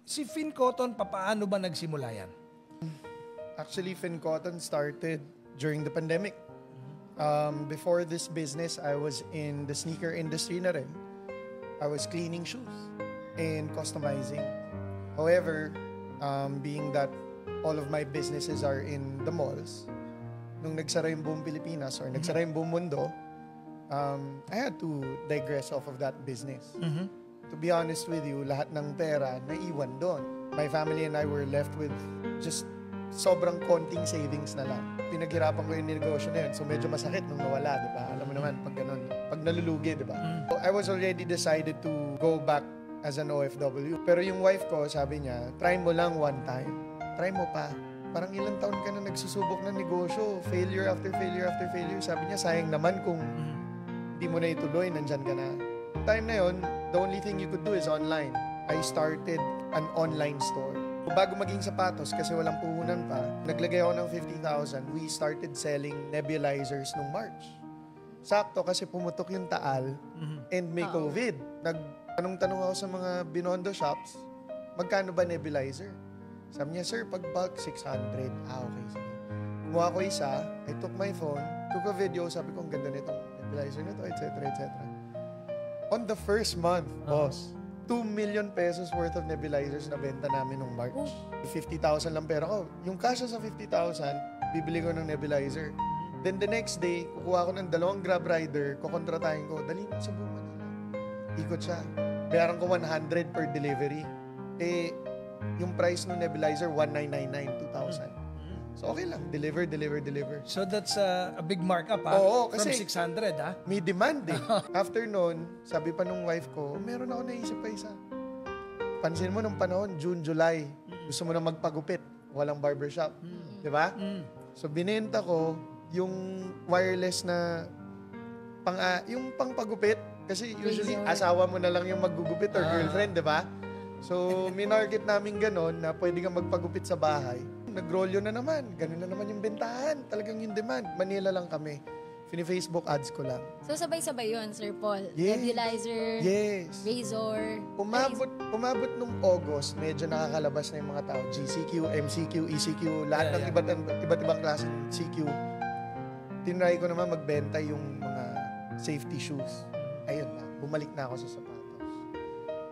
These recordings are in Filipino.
Si Finn Cotton, paano ba nagsimula yan? Actually, Finn Cotton started during the pandemic. Before this business, I was in the sneaker industry na rin. I was cleaning shoes and customizing. However, being that all of my businesses are in the malls, nung nagsara yung buong Pilipinas or nagsara yung buong mundo, I had to digress off of that business. To be honest with you, lahat ng pera naiwan doon. My family and I were left with just sobrang konting savings na lang. Pinaghirapan ko yung negosyo na yun. So medyo masakit nung nawala, di ba? Alam mo naman, pag ganun, pag nalulugi, di ba? So I was already decided to go back as an OFW. Pero yung wife ko, sabi niya, try mo lang one time. Try mo pa. Parang ilang taon ka na nagsusubok ng negosyo. Failure after failure after failure. Sabi niya, sayang naman kung hindi mo na ituloy, nandyan ka na. Time na yun, the only thing you could do is online. I started an online store. Bago maging sapatos, kasi walang puhunan pa, naglagay ako ng 50,000. We started selling nebulizers nung March. Sakto kasi pumutok yung Taal and may COVID. Nagtanong-tanong ako sa mga Binondo shops, magkano ba nebulizer? Sabi niya, sir, pag bulk, 600. Okay, sige. Kumuha ko isa, I took my phone, took a video, sabi ko, ang ganda nitong nebulizer nito, etc., etc. On the first month, boss, 2 million pesos worth of nebulizers na benta namin nung March. 50,000 lang pera ko. Yung kasya sa 50,000, bibili ko ng nebulizer. Then the next day, kukuha ko ng 2 Grab rider, kukontratahin ko, dali mo sa buong Manila. Ikot siya. Bayaran ko 100 per delivery. Eh, yung price ng nebulizer, 1,999, 2,000. So okay lang, deliver. So that's a big markup, ha? Oo, kasi from 600, ha? may demand eh. After nun, sabi pa nung wife ko, meron ako naisip pa isa. Pansin mo nung panahon, June, July, gusto mo na magpagupit, walang barbershop. Di ba? So binenta ko yung wireless na yung pangpagupit. Kasi usually, asawa mo na lang yung maggugupit or girlfriend, di ba? So, minarket namin ganon na pwede kang magpagupit sa bahay. Nag-rolyo na naman. Ganun na naman yung bentahan. Talagang yung demand. Manila lang kami. Fini-Facebook ads ko lang. So, sabay-sabay yun, Sir Paul? Yes. Nebulizer, yes. razor. Umabot nung August, medyo nakakalabas na yung mga tao. GCQ, MCQ, ECQ, lahat ng iba't ibang klase ng CQ. Tinry ko naman magbenta yung mga safety shoes. Ayun na, bumalik na ako sa sapatos.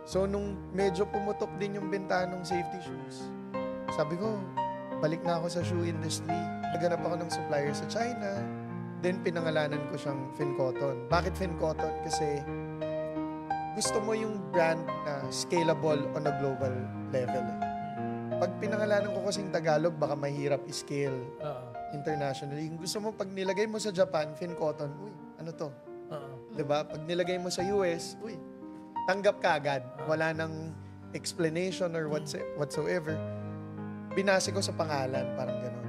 So, nung medyo pumutok din yung bentahan ng safety shoes, sabi ko, balik na ako sa shoe industry. Naganap ako ng supplier sa China. Then, pinangalanan ko siyang Finn Cotton. Bakit Finn Cotton? Kasi gusto mo yung brand na scalable on a global level. Pag pinangalanan ko kasing Tagalog, baka mahirap i-scale internationally. Gusto mo, pag nilagay mo sa Japan, Finn Cotton, uy, ano to? Diba? Pag nilagay mo sa US, uy, tanggap ka agad. Wala nang explanation or whatsoever. Binase ko sa pangalan, parang gano'n.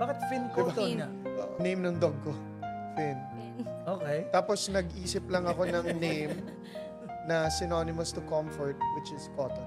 Bakit Finn Cotton nga? Name ng dog ko, Finn. Okay. Tapos nag-isip lang ako ng name na synonymous to comfort, which is cotton.